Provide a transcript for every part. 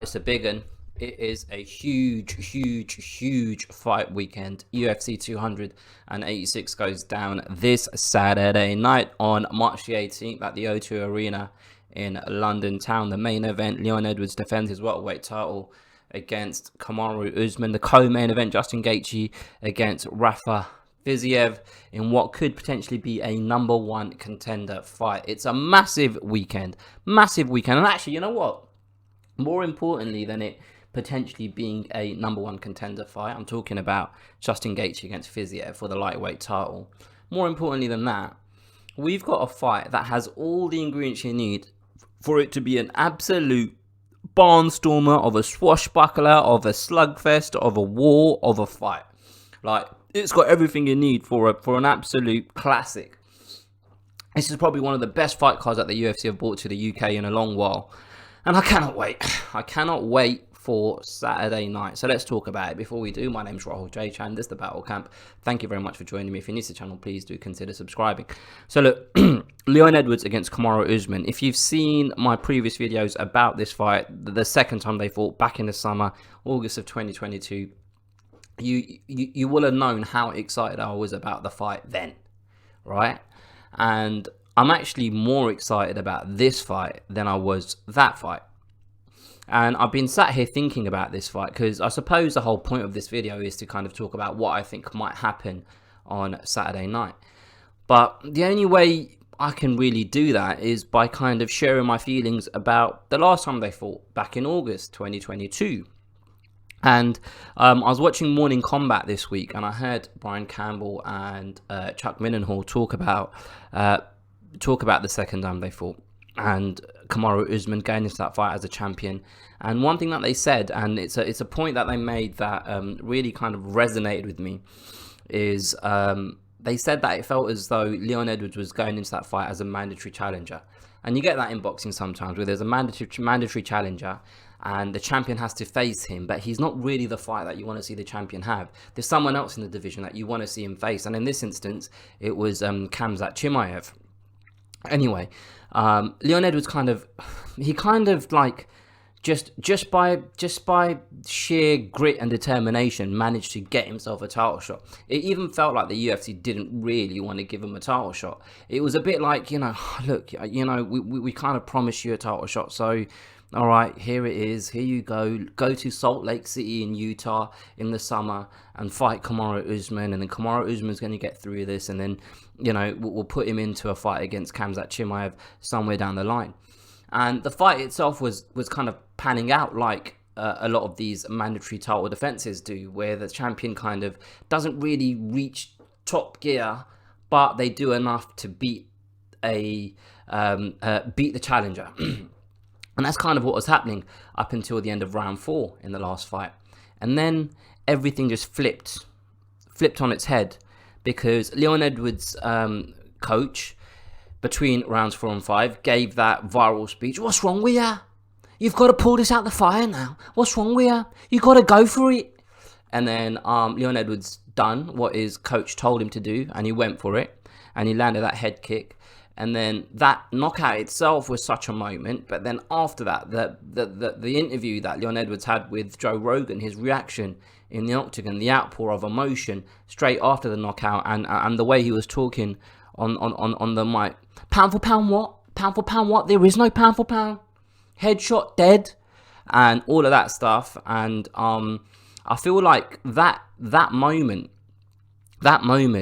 It's a big one. It is a huge fight weekend. UFC 286 goes down this Saturday night on March the 18th at the O2 Arena in London town. The main event, Leon Edwards defends his welterweight title against KAMARU Usman. The co-main event, Justin Gaethje against Rafa Fiziev in what could potentially be a #1 contender fight. It's a massive weekend. And actually, you know what? More importantly than it potentially being a #1 contender fight, I'm talking about Justin Gaethje against Fiziev for the lightweight title. More importantly than that, we've got a fight that has all the ingredients you need for it to be an absolute barnstormer, of a swashbuckler, of a slugfest, of a war, of a fight. Like, it's got everything you need for an absolute classic. This is probably one of the best fight cards that the UFC have brought to the UK in a long while. And I cannot wait. I cannot wait for Saturday night. So let's talk about it. Before we do, my name's Rahul J. Chan. This is the Battle Camp. Thank you very much for joining me. If you're new to the channel, please do consider subscribing. So look, Leon Edwards against KAMARU Usman. If you've seen my previous videos about this fight, the second time they fought back in the summer, August of 2022, you will have known how excited I was about the fight then, right? And I'm actually more excited about this fight than I was that fight. And I've been sat here thinking about this fight because I suppose the whole point of this video is to kind of talk about what I think might happen on Saturday night. But the only way I can really do that is by kind of sharing my feelings about the last time they fought back in August 2022. And I was watching Morning Combat this week, and I heard Brian Campbell and Chuck Mindenhall talk about the second time they fought and KAMARU Usman going into that fight as a champion. And one thing that they said, and it's a point that they made that really kind of resonated with me, is they said that it felt as though Leon Edwards was going into that fight as a mandatory challenger. And you get that in boxing sometimes, where there's a mandatory challenger and the champion has to face him, but he's not really the fight that you want to see the champion have. There's someone else in the division that you want to see him face, and in this instance, it was Khamzat Chimaev. Anyway, Leon Edwards just by sheer grit and determination managed to get himself a title shot. It even felt like the UFC didn't really want to give him a title shot. It was a bit like, look, we kind of promised you a title shot, so all right, here it is. Here you go. Go to Salt Lake City in Utah in the summer and fight KAMARU Usman, and then KAMARU Usman's going to get through this, and then we'll put him into a fight against Khamzat Chimaev somewhere down the line. And the fight itself was kind of panning out like a lot of these mandatory title defenses do, where the champion kind of doesn't really reach top gear, but they do enough to beat the challenger. And that's kind of what was happening up until the end of round 4 in the last fight. And then everything just flipped on its head, because Leon Edwards' coach, between rounds 4 and 5, gave that viral speech. What's wrong with ya? You've got to pull this out the fire now. What's wrong with ya? You got to go for it. And then Leon Edwards done what his coach told him to do, and he went for it, and he landed that head kick. And then that knockout itself was such a moment. But then after that, the interview that Leon Edwards had with Joe Rogan, his reaction in the octagon, the outpour of emotion straight after the knockout, and the way he was talking on the mic. Pound for pound what? Pound for pound what? There is no pound for pound. Headshot dead. And all of that stuff. And I feel like that moment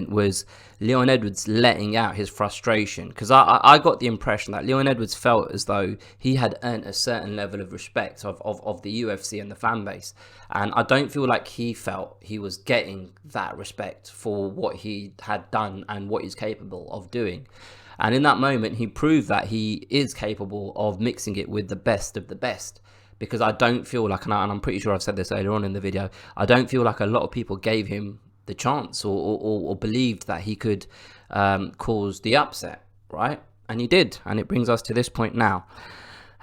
was Leon Edwards letting out his frustration, because I got the impression that Leon Edwards felt as though he had earned a certain level of respect of the UFC and the fan base, and I don't feel like he felt he was getting that respect for what he had done and what he's capable of doing. And in that moment, he proved that he is capable of mixing it with the best of the best. Because I don't feel like, and I'm pretty sure I've said this earlier on in the video, I don't feel like a lot of people gave him the chance or believed that he could cause the upset, right? And he did, and it brings us to this point now.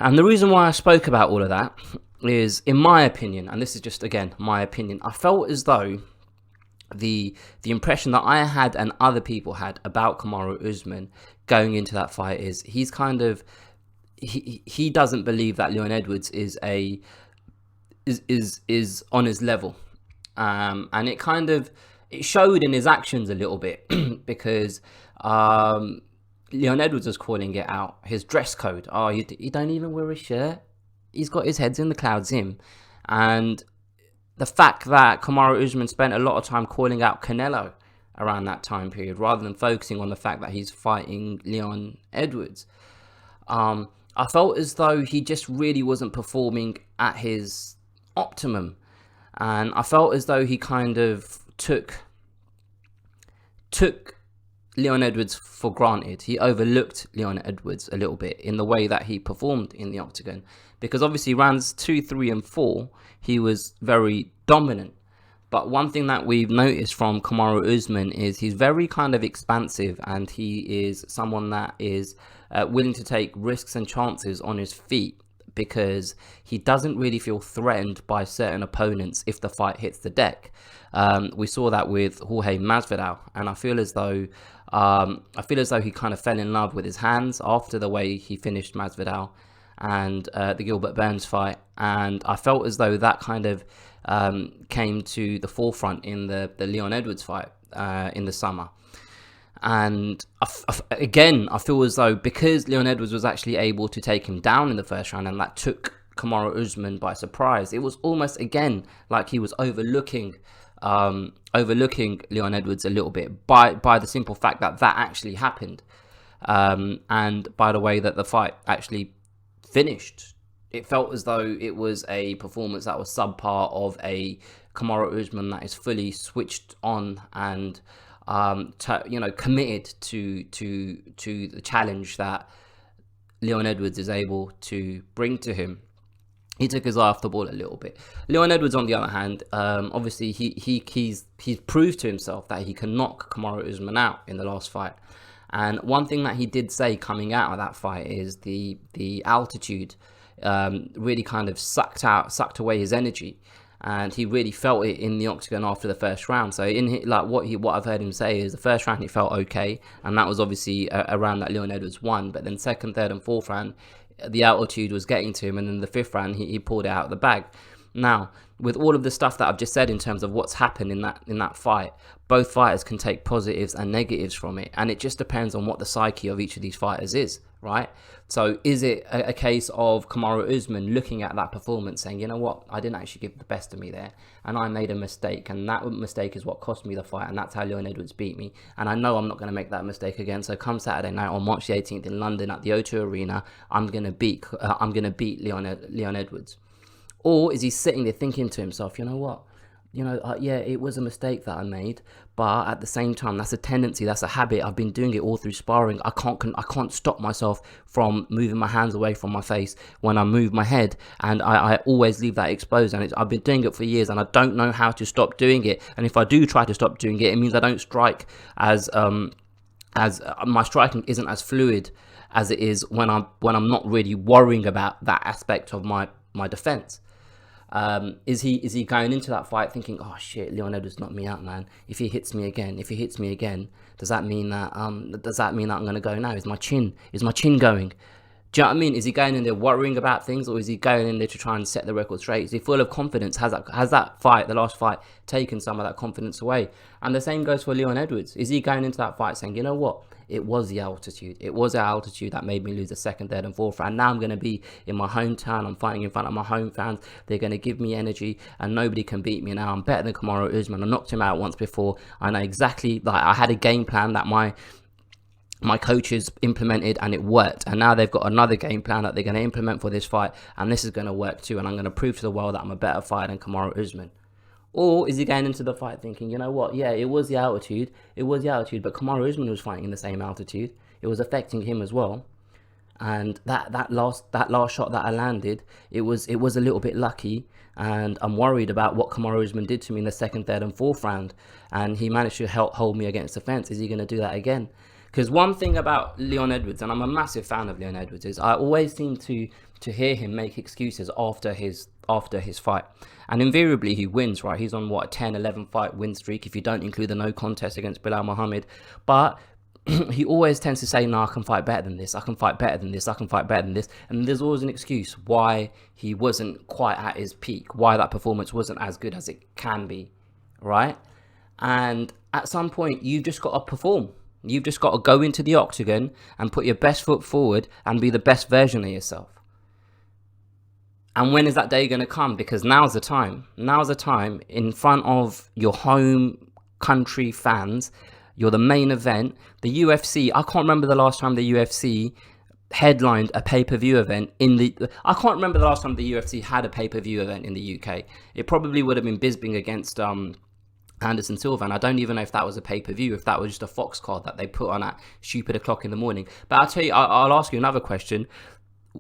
And the reason why I spoke about all of that is, in my opinion, and this is just, again, my opinion, I felt as though the impression that I had and other people had about KAMARU Usman going into that fight is he doesn't believe that Leon Edwards is a is on his level, and it showed in his actions a little bit because Leon Edwards was calling it out. His dress code. Oh, he don't even wear a shirt. He's got his heads in the clouds, him. And the fact that Kamaru Usman spent a lot of time calling out Canelo around that time period, rather than focusing on the fact that he's fighting Leon Edwards. I felt as though he just really wasn't performing at his optimum. And I felt as though he kind of took Leon Edwards for granted. He overlooked Leon Edwards a little bit in the way that he performed in the octagon. Because obviously rounds 2, 3 and 4, he was very dominant. But one thing that we've noticed from Kamaru Usman is he's very kind of expansive, and he is someone that is willing to take risks and chances on his feet, because he doesn't really feel threatened by certain opponents if the fight hits the deck. We saw that with Jorge Masvidal, and I feel as though he kind of fell in love with his hands after the way he finished Masvidal and the Gilbert Burns fight, and I felt as though that kind of came to the forefront in the Leon Edwards fight in the summer. And again, I feel as though because Leon Edwards was actually able to take him down in the first round, and that took Kamaru Usman by surprise, it was almost again like he was overlooking Leon Edwards a little bit by the simple fact that actually happened, and by the way that the fight actually finished. It felt as though it was a performance that was subpar of a Kamaru Usman that is fully switched on and committed to the challenge that Leon Edwards is able to bring to him. He took his eye off the ball a little bit. Leon Edwards, on the other hand, obviously he's proved to himself that he can knock Kamaru Usman out in the last fight. And one thing that he did say coming out of that fight is the altitude really kind of sucked away his energy, and he really felt it in the octagon after the first round. So what I've heard him say is the first round he felt okay, and that was obviously a round that Leon Edwards won. But then second, third, and fourth round, the altitude was getting to him, and then the fifth round he pulled it out of the bag. Now, with all of the stuff that I've just said in terms of what's happened in that fight, both fighters can take positives and negatives from it, and it just depends on what the psyche of each of these fighters is, right? So is it a case of Kamaru Usman looking at that performance saying, you know what, I didn't actually give the best of me there, and I made a mistake, and that mistake is what cost me the fight, and that's how Leon Edwards beat me, and I know I'm not going to make that mistake again, so come Saturday night on March the 18th in London at the O2 Arena, I'm going to beat Leon Edwards? Or is he sitting there thinking to himself, you know what, yeah, it was a mistake that I made, but at the same time, that's a tendency, that's a habit. I've been doing it all through sparring. I can't stop myself from moving my hands away from my face when I move my head, and I always leave that exposed. And I've been doing it for years, and I don't know how to stop doing it. And if I do try to stop doing it, it means I don't strike as my striking isn't as fluid as it is when I'm not really worrying about that aspect of my defense. Is he going into that fight thinking, oh shit, Leon Edwards knocked me out, man? If he hits me again, does that mean that I'm gonna go now? Is my chin going? Do you know what I mean? Is he going in there worrying about things, or is he going in there to try and set the record straight? Is he full of confidence? Has that fight, the last fight, taken some of that confidence away? And the same goes for Leon Edwards. Is he going into that fight saying, you know what? It was the altitude. It was the altitude that made me lose the second, third, and fourth round. Now I'm going to be in my hometown. I'm fighting in front of my home fans. They're going to give me energy, and nobody can beat me now. I'm better than Kamaru Usman. I knocked him out once before. I know exactly, I had a game plan that my coaches implemented, and it worked, and now they've got another game plan that they're going to implement for this fight, and this is going to work too, and I'm going to prove to the world that I'm a better fighter than Kamaru Usman? Or is he going into the fight thinking, you know what, yeah, it was the altitude, but Kamaru Usman was fighting in the same altitude, it was affecting him as well, and that last shot that I landed, it was a little bit lucky, and I'm worried about what Kamaru Usman did to me in the second, third, and fourth round, and he managed to hold me against the fence. Is he going to do that again? Because one thing about Leon Edwards, and I'm a massive fan of Leon Edwards, is I always seem to hear him make excuses after his fight. And invariably he wins, right? He's on, a 10-11 fight win streak, if you don't include the no contest against Bilal Muhammad. But he always tends to say, no, I can fight better than this. I can fight better than this. I can fight better than this. And there's always an excuse why he wasn't quite at his peak, why that performance wasn't as good as it can be, right? And at some point, you've just got to perform. You've just got to go into the octagon and put your best foot forward and be the best version of yourself. And when is that day going to come? Because now's the time. Now's the time in front of your home country fans. You're the main event. The UFC, I can't remember the last time the UFC headlined a pay-per-view event I can't remember the last time the UFC had a pay-per-view event in the UK. It probably would have been Bisping against Anderson Silva, and I don't even know if that was a pay-per-view, if that was just a Fox card that they put on at stupid o'clock in the morning. But I'll tell you, I'll ask you another question.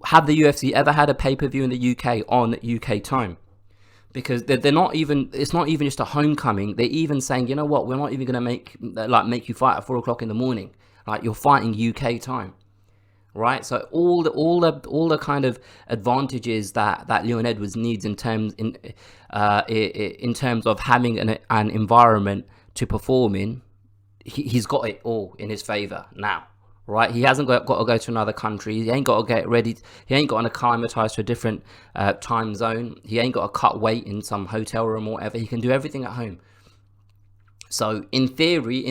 Have the UFC ever had a pay-per-view in the UK on UK time? Because they're not even, it's not even just a homecoming. They're even saying, you know what, we're not even going to make you fight at 4 o'clock in the morning. Like, you're fighting UK time, right? So all the kind of advantages that Leon Edwards needs in terms of having an environment to perform in, he's got it all in his favor now. Right, he hasn't got to go to another country. He ain't got to get ready. He ain't got to acclimatise to a different time zone. He ain't got to cut weight in some hotel room or whatever. He can do everything at home. So in theory,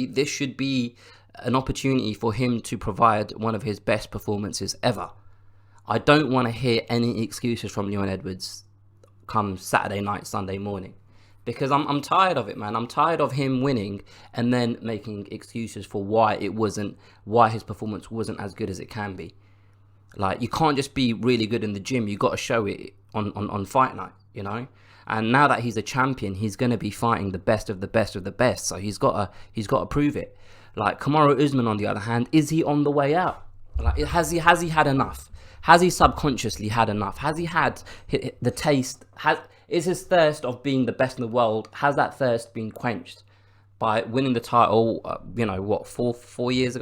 this should be an opportunity for him to provide one of his best performances ever. I don't want to hear any excuses from Leon Edwards come Saturday night, Sunday morning. Because I'm tired of it, man. I'm tired of him winning and then making excuses for why his performance wasn't as good as it can be. Like, you can't just be really good in the gym. You got to show it on fight night, you know. And now that he's a champion, he's going to be fighting the best of the best of the best. So he's got to prove it. Like, KAMARU Usman, on the other hand, is he on the way out? Like, has he had enough? Has he subconsciously had enough? Has he had the taste? Is his thirst of being the best in the world, has that thirst been quenched by winning the title, 3 years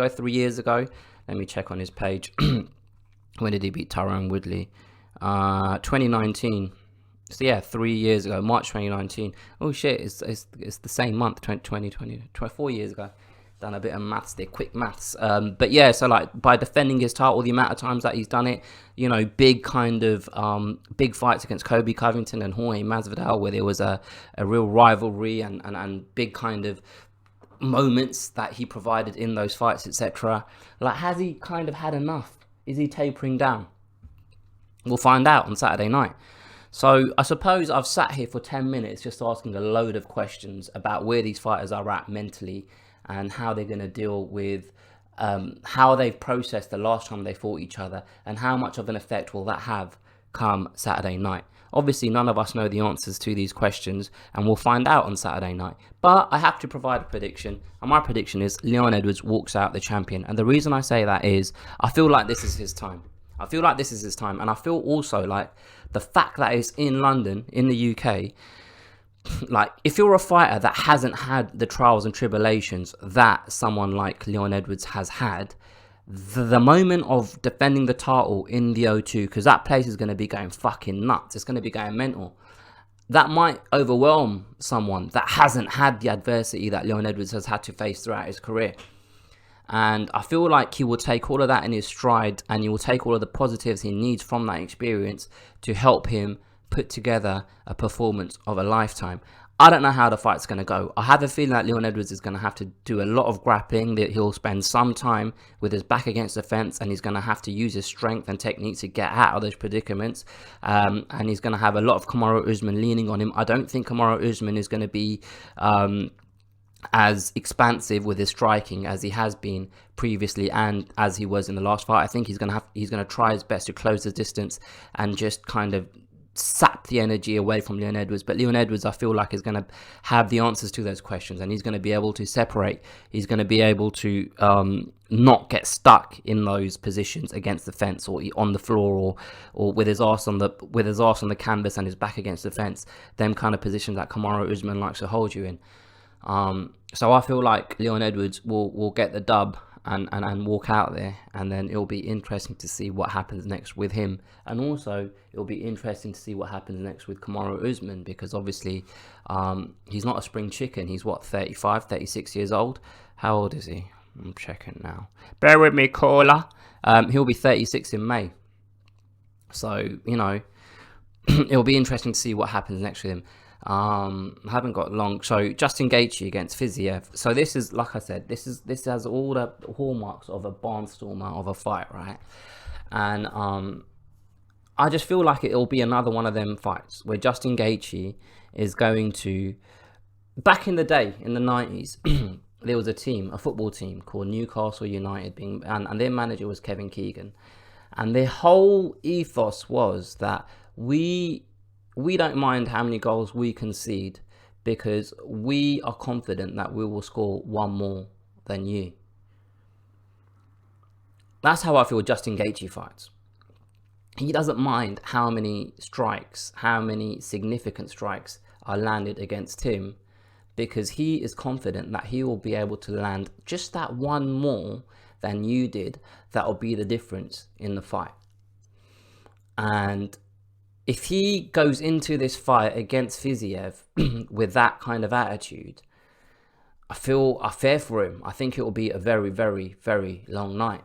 ago? Let me check on his page. When did he beat Tyrone Woodley? 2019. So yeah, 3 years ago, March 2019. Oh shit, it's the same month, 2020, 4 years ago. Done a bit of maths there, quick maths. But yeah, so like, by defending his title, the amount of times that he's done it, you know, big fights against Kobe Covington and Jorge Masvidal, where there was a real rivalry and big kind of moments that he provided in those fights, etc. Like, has he kind of had enough? Is he tapering down? We'll find out on Saturday night. So I suppose I've sat here for 10 minutes just asking a load of questions about where these fighters are at mentally, and how they're going to deal with how they've processed the last time they fought each other, and how much of an effect will that have come Saturday night. Obviously, none of us know the answers to these questions, and we'll find out on Saturday night. But I have to provide a prediction, and my prediction is Leon Edwards walks out the champion. And the reason I say that is I feel like this is his time. And I feel also like the fact that it's in London, in the UK, like, if you're a fighter that hasn't had the trials and tribulations that someone like Leon Edwards has had, the moment of defending the title in the O2, because that place is going to be going fucking nuts, it's going to be going mental, that might overwhelm someone that hasn't had the adversity that Leon Edwards has had to face throughout his career. And I feel like he will take all of that in his stride, and he will take all of the positives he needs from that experience to help him put together a performance of a lifetime. I don't know how the fight's going to go. I have a feeling that Leon Edwards is going to have to do a lot of grappling, that he'll spend some time with his back against the fence, and he's going to have to use his strength and technique to get out of those predicaments. And he's going to have a lot of KAMARU Usman leaning on him. I don't think KAMARU Usman is going to be as expansive with his striking as he has been previously, and as he was in the last fight. I think he's going to try his best to close the distance and just kind of sap the energy away from Leon Edwards. But Leon Edwards, I feel like, is going to have the answers to those questions, and he's going to be able to separate. He's going to be able to not get stuck in those positions against the fence, or on the floor, or with his arse on the canvas and his back against the fence. Them kind of positions that KAMARU Usman likes to hold you in. So I feel like Leon Edwards will get the dub and walk out there, and then it'll be interesting to see what happens next with him. And also, it'll be interesting to see what happens next with KAMARU Usman, because obviously he's not a spring chicken. He's 35, 36 years old. How old is he? I'm checking now. Bear with me, caller. He'll be 36 in May. So, you know, it'll be interesting to see what happens next with him. I haven't got long. So Justin Gaethje against Fiziev. So this is, like I said, this has all the hallmarks of a barnstormer of a fight, right? And I just feel like it'll be another one of them fights where Justin Gaethje is going to. Back in the day, in the 90s, there was a football team called Newcastle United, and their manager was Kevin Keegan, and their whole ethos was that we don't mind how many goals we concede because we are confident that we will score one more than you. That's how I feel Justin Gaethje fights. He doesn't mind how many strikes, how many significant strikes are landed against him, because he is confident that he will be able to land just that one more than you did. That will be the difference in the fight. And if he goes into this fight against Fiziev with that kind of attitude, I fear for him. I think it will be a very, very, very long night,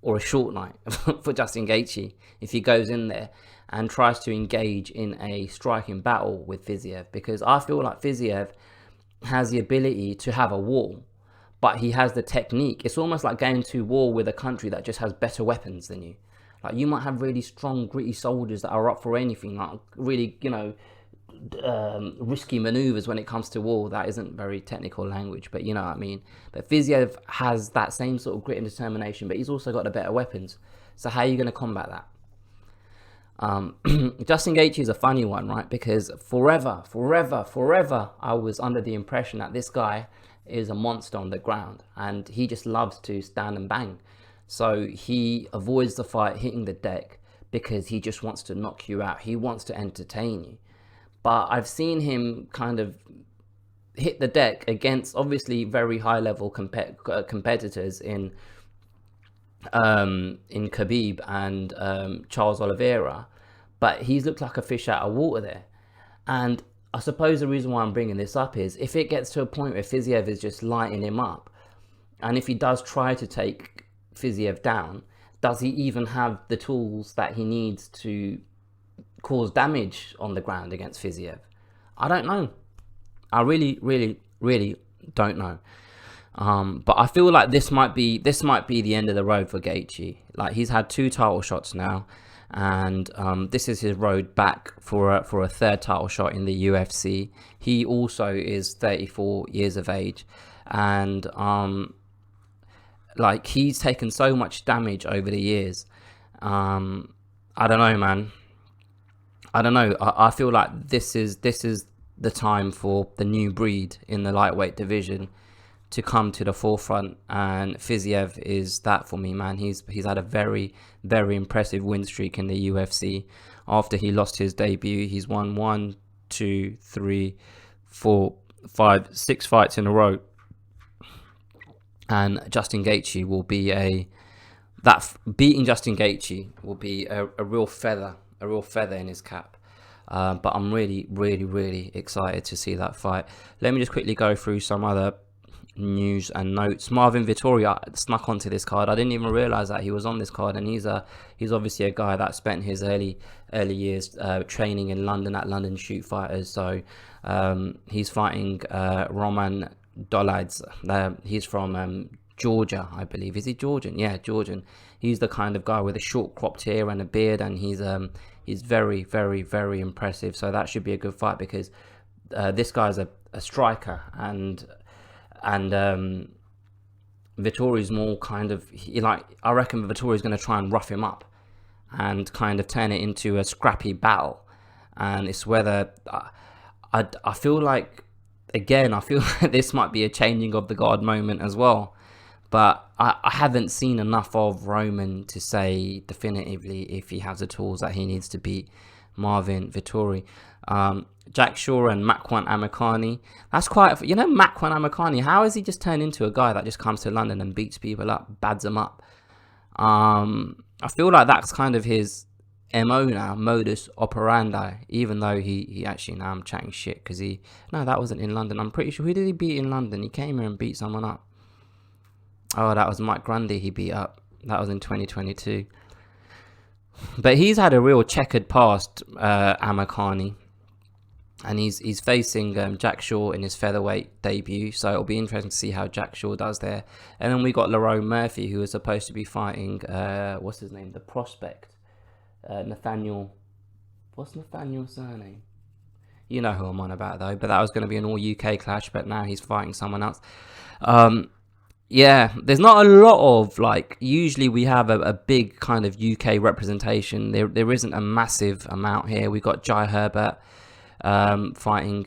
or a short night for Justin Gaethje if he goes in there and tries to engage in a striking battle with Fiziev, because I feel like Fiziev has the ability to have a war, but he has the technique. It's almost like going to war with a country that just has better weapons than you. Like, you might have really strong, gritty soldiers that are up for anything, like really, you know, risky maneuvers when it comes to war. That isn't very technical language, but you know what I mean. But Fiziev has that same sort of grit and determination, but he's also got the better weapons. So how are you going to combat that? Justin Gaethje is a funny one, right? Because forever, I was under the impression that this guy is a monster on the ground and he just loves to stand and bang. So he avoids the fight hitting the deck because he just wants to knock you out. He wants to entertain you. But I've seen him kind of hit the deck against obviously very high level competitors in Khabib and Charles Oliveira, but he's looked like a fish out of water there. And I suppose the reason why I'm bringing this up is if it gets to a point where Fiziev is just lighting him up, and if he does try to take Fiziev down, does he even have the tools that he needs to cause damage on the ground against Fiziev? I don't know. I really don't know. But I feel like this might be the end of the road for Gaethje. Like, he's had 2 title shots now, and this is his road back for a third title shot in the UFC. He also is 34 years of age, and like, he's taken so much damage over the years. I don't know, man. I don't know. I feel like this is the time for the new breed in the lightweight division to come to the forefront, and Fiziev is that for me, man. He's had a very, very impressive win streak in the UFC. After he lost his debut, he's won 1, 2, 3, 4, 5, 6 fights in a row. And Justin Gaethje will be beating Justin Gaethje will be a real feather in his cap. But I'm really excited to see that fight. Let me just quickly go through some other news and notes. Marvin Vettori snuck onto this card. I didn't even realize that he was on this card, and he's obviously a guy that spent his early years training in London at London Shoot Fighters. So he's fighting Roman Dolides. He's from Georgia, I believe. Is he Georgian? Yeah, Georgian. He's the kind of guy with a short cropped hair and a beard, and he's very impressive. So that should be a good fight, because this guy's a striker, and Vettori's more kind of, I reckon Vettori's going to try and rough him up and kind of turn it into a scrappy battle. And it's whether I feel like, again, I feel like this might be a changing of the guard moment as well. But I haven't seen enough of Roman to say definitively if he has the tools that he needs to beat Marvin Vettori. Jack Shaw and Makwan Amirkhani. That's quite, Makwan Amirkhani, how has he just turned into a guy that just comes to London and beats people up, bads them up? I feel like that's kind of his MO now, modus operandi, even though he actually, now I'm chatting shit, because no, that wasn't in London. I'm pretty sure, who did he beat in London? He came here and beat someone up. Oh, that was Mike Grundy he beat up. That was in 2022. But he's had a real checkered past, Amakani. And he's facing Jack Shaw in his featherweight debut, so it'll be interesting to see how Jack Shaw does there. And then we got Lerone Murphy, who was supposed to be fighting, what's his name, the prospect, Nathaniel. What's Nathaniel's surname? You know who I'm on about though. But that was going to be an all UK clash, but now he's fighting someone else. Yeah, there's not a lot of, like, usually we have a big kind of UK representation. There isn't a massive amount here. We got Jai Herbert fighting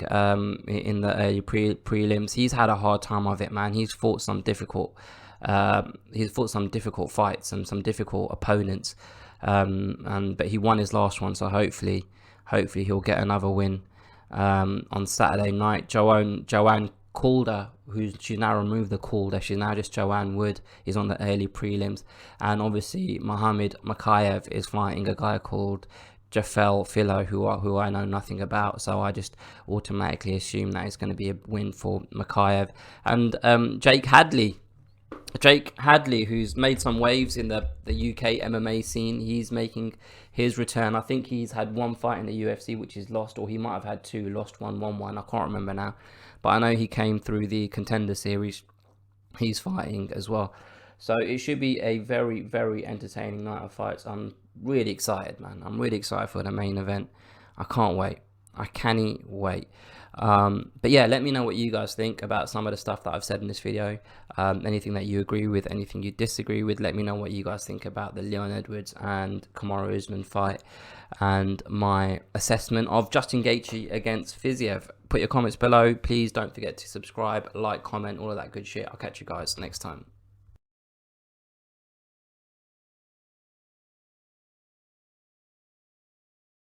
in the early prelims. He's had a hard time of it, man. He's fought some difficult fights and some difficult opponents, but he won his last one, so hopefully he'll get another win on Saturday night. Joanne Calder, she's now removed the Calder, she's now just Joanne Wood, is on the early prelims. And obviously Mohamed Makayev is fighting a guy called Jafel Filo, who I know nothing about, so I just automatically assume that it's going to be a win for Makayev. And Jake Hadley, who's made some waves in the UK MMA scene, he's making his return. I think he's had one fight in the UFC which he's lost, or he might have had two, lost one, won one, I can't remember now. But I know he came through the Contender Series. He's fighting as well. So it should be a very, very entertaining night of fights. I'm really excited, man. I'm really excited for the main event. I can't wait. I can't wait. But yeah, let me know what you guys think about some of the stuff that I've said in this video. Anything that you agree with, anything you disagree with. Let me know what you guys think about the Leon Edwards and KAMARU Usman fight, and my assessment of Justin Gaethje against Fiziev. Put your comments below. Please don't forget to subscribe, like, comment, all of that good shit. I'll catch you guys next time.